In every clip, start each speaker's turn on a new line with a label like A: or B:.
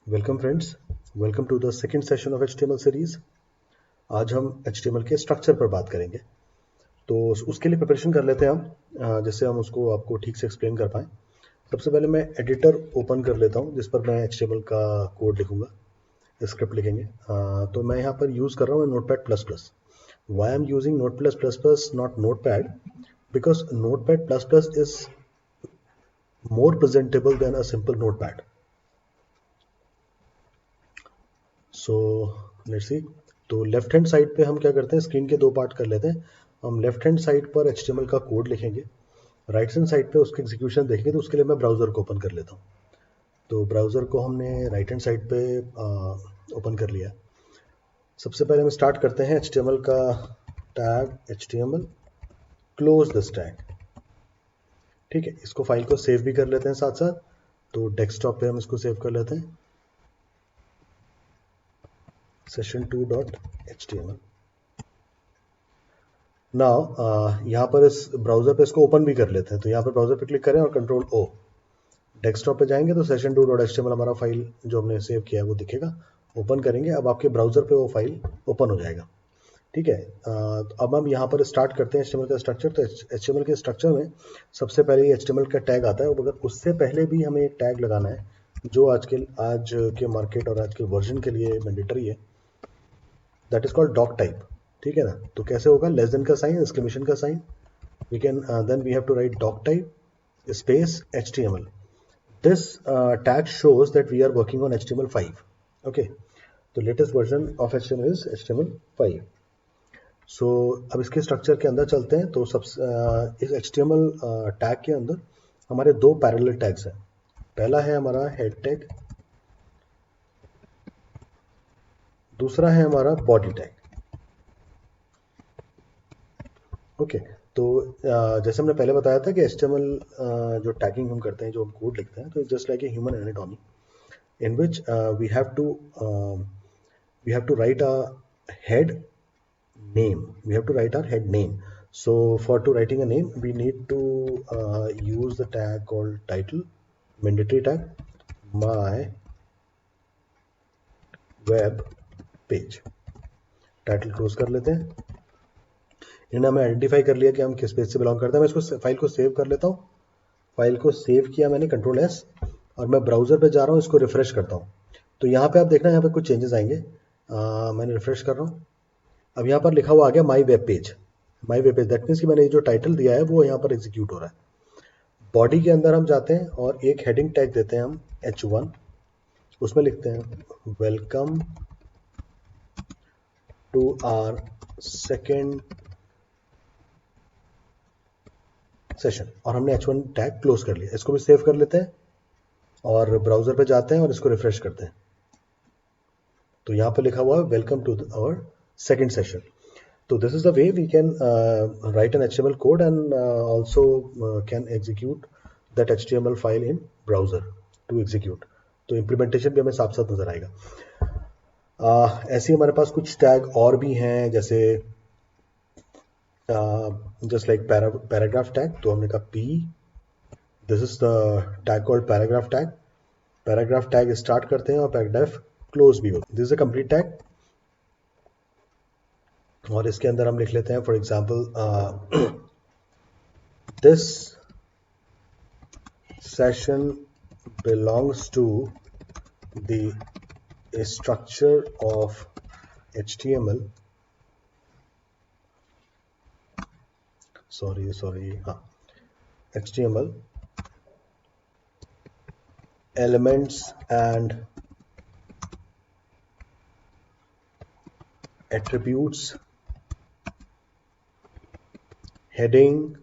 A: Welcome friends, welcome to the second session of HTML series. आज हम HTML के structure पर बात करेंगे। तो उसके लिए प्रिपरेशन कर लेते हैं हम, जिससे हम उसको आपको ठीक से एक्सप्लेन कर पाएँ। सबसे पहले मैं एडिटर ओपन कर लेता हूँ जिस पर मैं HTML का कोड लिखूंगा, स्क्रिप्ट लिखेंगे। तो मैं यहाँ पर यूज़ कर रहा हूँ Notepad plus plus. Why am using note plus plus plus not Notepad, because Notepad plus plus is more presentable than a simple notepad. So let's see. तो लेफ्ट हैंड साइड पे हम क्या करते हैं, स्क्रीन के दो पार्ट कर लेते हैं। हम लेफ्ट हैंड साइड पर HTML का कोड लिखेंगे, राइट हैंड साइड पे उसकी एग्जीक्यूशन देखेंगे। तो उसके लिए मैं ब्राउज़र को ओपन कर लेता हूँ। तो ब्राउज़र को हमने राइट हैंड साइड पे ओपन कर लिया। सबसे पहले हम स्टार्ट करते हैं HTML का tag HTML, close this tag. ठीक है, इसको फाइल को सेव भी कर लेते हैं साथ साथ। तो डेस्कटॉप पे हम इसको सेव कर लेते हैं, session2.html। नाउ यहाँ पर इस ब्राउज़र पे इसको ओपन भी कर लेते हैं। तो यहाँ पर ब्राउज़र पे क्लिक करें और कंट्रोल O। डेस्कटॉप पे जाएंगे तो session2.html हमारा फाइल जो हमने सेव किया है वो दिखेगा। ओपन करेंगे, अब आपके ब्राउज़र पे वो फाइल ओपन हो जाएगा। ठीक है, अब हम यहाँ पर स्टार्ट करते हैं HTML का स्ट्रक्चर। तो HTML के स्ट्रक्चर में सबसे पहले HTML का टैग आता है, मगर उससे पहले भी हमें एक टैग लगाना है जो आज के मार्केट और आज के वर्जन के लिए मैंडेटरी है। That is called doctype. ठीक है ना। तो कैसे होगा, लेस देन का साइन, एक्सक्लेमेशन का sign, we can then we have to write doc type space HTML. This tag shows that we are working on HTML5. Okay, the latest version of HTML is HTML5. So अब इसके structure के अंदर चलते हैं। तो इस HTML tag के अंदर हमारे दो पैरेलल टैग्स हैं। पहला है हमारा हेड टैग, दूसरा है हमारा बॉडी टैग। ओके, तो जैसे हमने पहले बताया था कि HTML जो टैगिंग हम करते हैं, जो हम कोड लिखते हैं, तो just like a human anatomy in which we have to write a head name. We have to write our head name. So for writing a name, we need to use the tag called title, mandatory tag, my web page. Title close कर लेते हैं। इन्हें हमें identify कर लिया कि हम किस पेज से बिलोंग करते हैं। मैं इसको फाइल को सेव कर लेता हूँ। फाइल को सेव किया मैंने, कंट्रोल S, और मैं ब्राउज़र पे जा रहा हूँ, इसको रिफ्रेश करता हूँ। तो यहाँ पे आप देखना, यहाँ पे कुछ चेंजेस आएंगे। मैंने रिफ्रेश कर रहा हूँ। अब यहाँ पर लिखा हुआ आ गया माई web page. My web page, that means कि मैंने जो टाइटल दिया है वो यहाँ पर एग्जीक्यूट हो रहा है। बॉडी के अंदर हम जाते हैं और एक हेडिंग टैग देते हैं हम H1। उसमें लिखते हैं welcome to our second session, और हमने H1 टैग क्लोज कर लिया। इसको भी सेव कर लेते हैं और ब्राउज़र पे जाते हैं और इसको रिफ्रेश करते हैं। तो यहाँ पर लिखा हुआ है welcome to our second session. So this is the way we can write an HTML code and also can execute that HTML file in browser to execute. तो implementation भी हमें साथ साथ नजर आएगा। ऐसे ही हमारे पास कुछ टैग और भी हैं, जैसे जस्ट लाइक पैराग्राफ टैग। तो हमने कहा P, this is the tag called paragraph tag. Paragraph tag start करते हैं और पैराग्राफ क्लोज भी होता है। This is a complete tag. और इसके अंदर हम लिख लेते हैं, for example, this session belongs to the structure of HTML, HTML elements and attributes, heading,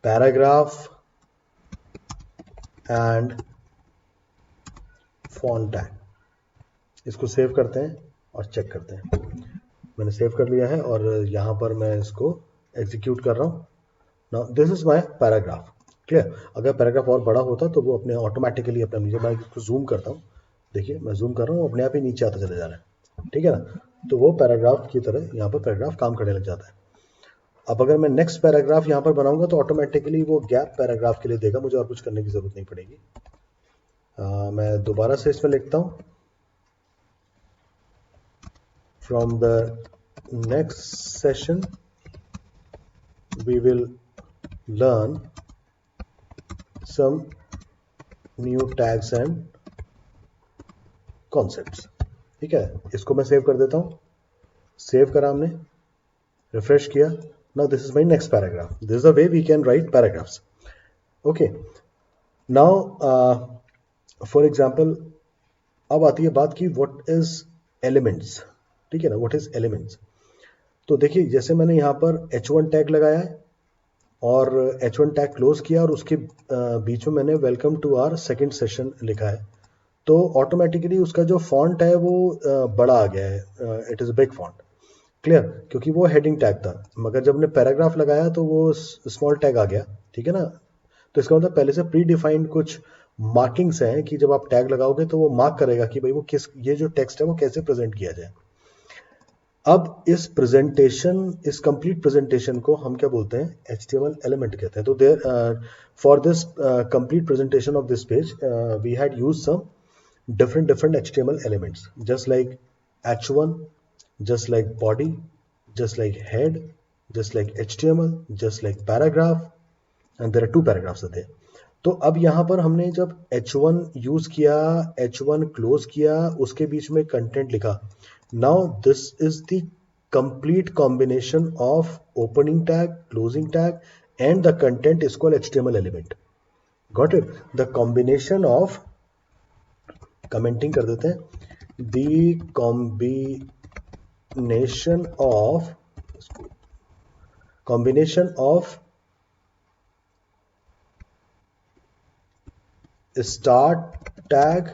A: paragraph and font tag। इसको सेव करते हैं और चेक करते हैं। मैंने सेव कर लिया है और यहाँ पर मैं इसको एग्जीक्यूट कर रहा हूँ। Now this is my paragraph. Clear. अगर पैराग्राफ और बड़ा होता तो वो अपने ऑटोमेटिकली अपना नीचे, मैं इसको जूम करता हूँ, देखिए मैं जूम कर रहा हूँ, अपने आप ही नीचे आता चला जा रहा है। ठीक है ना। तो वो पैराग्राफ की तरह यहाँ पर पैराग्राफ काम करने लग जाता है। अब अगर मैं नेक्स्ट पैराग्राफ यहाँ पर बनाऊंगा तो ऑटोमेटिकली वो गैप पैराग्राफ के लिए देगा, मुझे और कुछ करने की जरूरत नहीं पड़ेगी। मैं दोबारा से इसमें लिखता हूँ, from the next session we will learn some new tags and concepts. ठीक है, इसको मैं सेव कर देता हूँ। सेव करा हमने, रिफ्रेश किया। Now this is my next paragraph, this is the way we can write paragraphs. Okay, now for example अब आती है बात की व्हाट इज एलिमेंट्स। ठीक है ना, व्हाट इज एलिमेंट्स। तो देखिए जैसे मैंने यहाँ पर h1 टैग लगाया है और h1 टैग क्लोज किया और उसके बीच में मैंने welcome to our second session लिखा है, तो ऑटोमेटिकली उसका जो फॉन्ट है वो बड़ा आ गया है, it is big font. Clear, क्योंकि वो हेडिंग टैग था, मगर जब हमने पैराग्राफ लगाया तो वो स्मॉल टैग आ गया। ठीक है ना, तो इसका मतलब पहले से प्री डिफाइंड कुछ मार्किंग्स हैं कि जब आप टैग लगाओगे तो वो मार्क करेगा कि भाई वो किस, ये जो टेक्स्ट है वो कैसे प्रेजेंट किया जाए। अब इस प्रेजेंटेशन, इस कंप्लीट प्रेजेंटेशन को हम क्या बोलते हैं, HTML एलिमेंट कहते हैं। तो therefore this complete presentation of this page we had used some different HTML elements, just like h1, just like body, just like head, just like HTML, just like paragraph, and there are 2 paragraphs there. तो अब यहाँ पर हमने जब h1 use किया, h1 close किया, उसके बीच में कंटेंट लिखा। Now this is the complete combination of opening tag, closing tag and the content is called HTML element. Got it, the combination of, commenting कर देते हैं, the combination of start tag,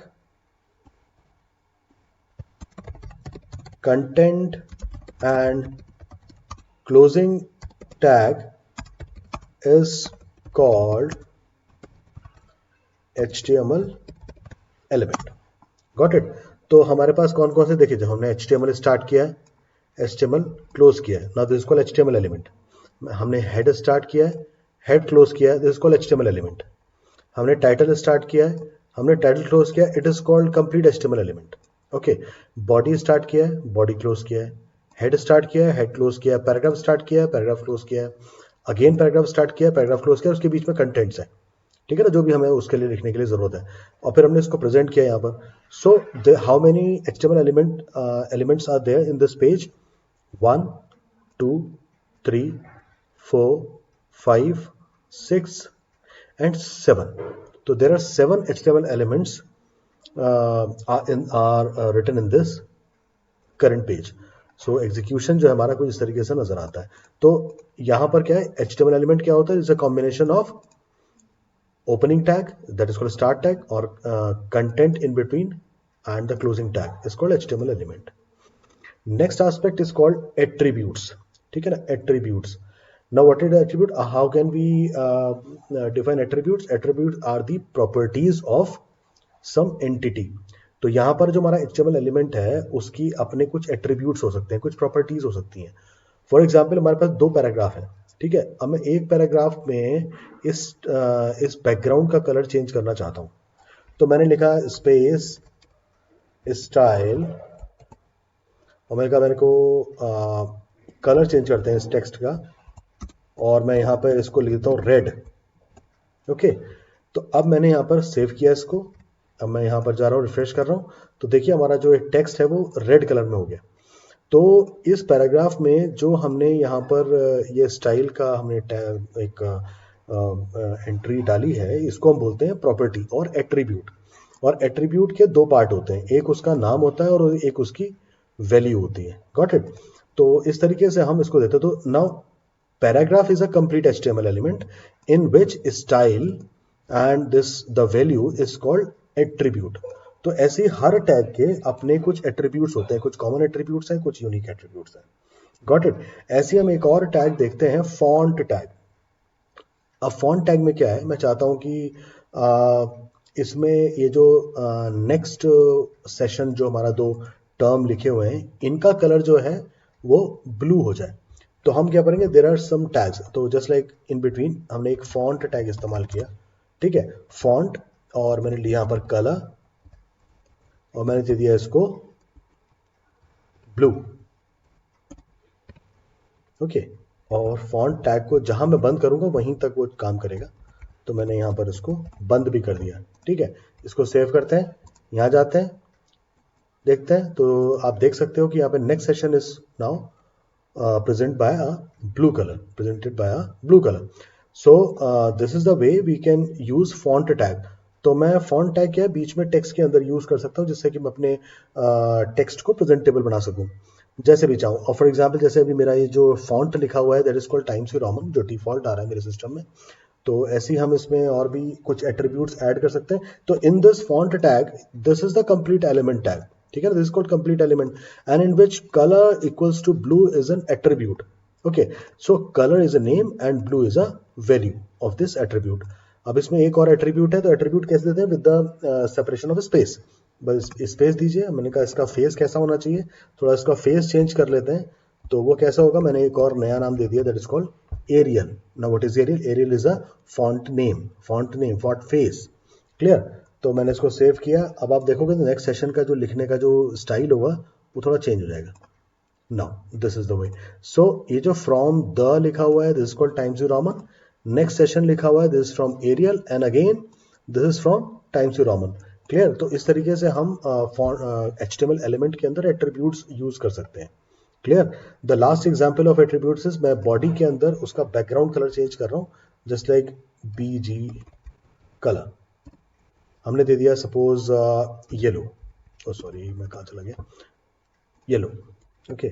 A: content and closing tag is called HTML element. Got it. तो हमारे पास कौन कौन से, देखिए जब हमने HTML स्टार्ट किया है, HTML क्लोज किया है, now this is called HTML element. हमने हेड स्टार्ट किया है, हेड क्लोज किया है, this is called HTML element. हमने टाइटल स्टार्ट किया है, हमने टाइटल क्लोज किया है, it is called complete HTML element. Okay, body start किया है, बॉडी क्लोज किया है, हेड स्टार्ट किया है, हेड क्लोज किया है, पैराग्राफ स्टार्ट किया है, पैराग्राफ क्लोज किया है, अगेन पैराग्राफ स्टार्ट किया है, पैराग्राफ क्लोज किया है, उसके बीच में कंटेंट्स है। ठीक है ना, जो भी हमें उसके लिए लिखने के लिए जरूरत है, और फिर हमने इसको प्रेजेंट किया यहाँ पर। So how many HTML elements are there in this page? 1 2 3 4 5 6 and 7. So there are 7 HTML elements are written in this current page. So execution जो है हमारा कुछ इस तरीके से नजर आता है। तो यहाँ पर क्या है, HTML एलिमेंट क्या होता है? It's a combination of opening tag, that is called start tag, or content in between, and the closing tag is called HTML element. Next aspect is called attributes. ठीक है ना, attributes. Now what is the attribute? How can we define attributes? Attributes are the properties of some entity. तो यहाँ पर जो हमारा HTML element है उसकी अपने कुछ एट्रीब्यूट्स हो सकते हैं, कुछ प्रॉपर्टीज हो सकती हैं। फॉर एग्जाम्पल हमारे पास 2 पैराग्राफ है। ठीक है, अब मैं एक पैराग्राफ में इस बैकग्राउंड का कलर चेंज करना चाहता हूँ, तो मैंने लिखा स्पेस स्टाइल, और मैंने कहा मेरे को कलर चेंज करते हैं इस टेक्स्ट का, और मैं यहाँ पर इसको लिख देता हूँ रेड। ओके, तो अब मैंने यहाँ पर सेव किया इसको, अब मैं यहाँ पर जा रहा हूँ, रिफ्रेश कर रहा हूँ, तो देखिए हमारा जो एक टेक्स्ट है वो रेड कलर में हो गया। तो इस पैराग्राफ में जो हमने यहाँ पर ये स्टाइल का हमने एक एंट्री डाली है, इसको हम बोलते हैं प्रॉपर्टी और एट्रीब्यूट। और एट्रीब्यूट के 2 पार्ट होते हैं, एक उसका नाम होता है और एक उसकी वैल्यू होती है। Got it. तो इस तरीके से हम इसको देते हैं। तो now paragraph is a complete HTML element in which style and this the value is called attribute. तो ऐसे हर टैग के अपने कुछ एट्रीब्यूट्स होते हैं, कुछ कॉमन एट्रीब्यूट्स हैं, कुछ यूनिक एट्रीब्यूट्स हैं। Got it. ऐसे हम एक और टैग देखते हैं, फॉन्ट टैग। अब फॉन्ट टैग में क्या है, मैं चाहता हूं कि इसमें ये जो नेक्स्ट सेशन जो हमारा 2 टर्म लिखे हुए हैं, इनका कलर जो है वो ब्लू हो जाए। तो हम क्या करेंगे, देर आर सम टैग्स, तो जस्ट लाइक इन बिटवीन हमने एक फॉन्ट टैग इस्तेमाल किया, ठीक है, फॉन्ट, और मैंने लिया यहाँ पर कलर, और मैंने दे दिया इसको ब्लू, ओके, और फॉन्ट टैग को जहां मैं बंद करूंगा वहीं तक वो काम करेगा, तो मैंने यहाँ पर इसको बंद भी कर दिया, ठीक है। इसको सेव करते हैं, यहाँ जाते हैं, देखते हैं, तो आप देख सकते हो कि यहाँ पे next session is now present by a blue color, presented by a blue color. So this is the way we can use font tag. तो मैं font tag क्या है, बीच में टेक्स्ट के अंदर यूज कर सकता हूँ, जिससे कि मैं अपने टेक्स्ट को प्रेजेंटेबल बना सकूँ जैसे भी चाहूँ। और फॉर एग्जाम्पल जैसे अभी मेरा ये जो फॉन्ट लिखा हुआ है that is called Times New Roman, जो डिफॉल्ट आ रहा है मेरे सिस्टम में, तो ऐसे ही हम इसमें और भी कुछ एट्रीब्यूट्स ऐड कर सकते हैं। तो in this font tag, this is the complete element tag, ठीक है, this is called complete element, and in which colour equals to blue is an attribute, okay. So colour is a name and blue is a value of this attribute. अब इसमें एक और attribute है, तो attribute कैसे देते हैं, with the separation of space, बस स्पेस दीजिए। मैंने कहा इसका फेस कैसा होना चाहिए, थोड़ा इसका फेस चेंज कर लेते हैं, तो वो कैसा होगा, मैंने एक और नया नाम दे दिया, that is called Arial. Now what is Arial, Arial is a font name, font face, clear. तो मैंने इसको सेव किया। अब आप देखोगे तो नेक्स्ट सेशन का जो लिखने का जो स्टाइल होगा वो थोड़ा चेंज हो जाएगा। Now this is the way. So ये जो फ्रॉम द लिखा हुआ है, this is called Times New Roman. Next session लिखा हुआ है, this is from Arial, and again this is from Times New Roman, clear. तो इस तरीके से हम HTML एलिमेंट के अंदर एट्रीब्यूट्स यूज कर सकते हैं, clear. The last example of attributes is, मैं बॉडी के अंदर उसका बैकग्राउंड कलर चेंज कर रहा हूँ, जस्ट लाइक BG कलर, हमने दे दिया सपोज येलो, ओ सॉरी मैं कहाँ चला गया, येलो, ओके,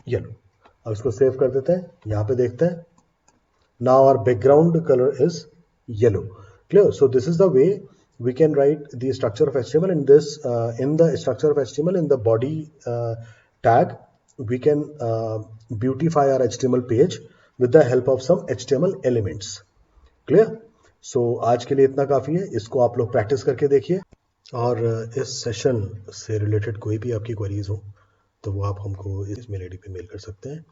A: येलो। अब इसको सेव कर देते हैं, यहाँ पे देखते हैं, now our background colour is yellow, clear. So this is the way we can write the structure of HTML. In this in the structure of HTML, in the body tag, we can beautify our HTML page with the help of some HTML elements, clear. So आज के लिए इतना काफ़ी है, इसको आप लोग practice करके देखिए, और इस सेशन से रिलेटेड कोई भी आपकी क्वेरीज हो तो वो आप हमको इस मेल ID पे मेल कर सकते हैं,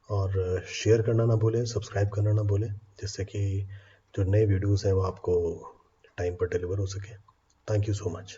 A: और शेयर करना ना भूलें, सब्सक्राइब करना ना भूलें, जिससे कि जो नए वीडियोस हैं वो आपको टाइम पर डिलीवर हो सके। Thank you so much.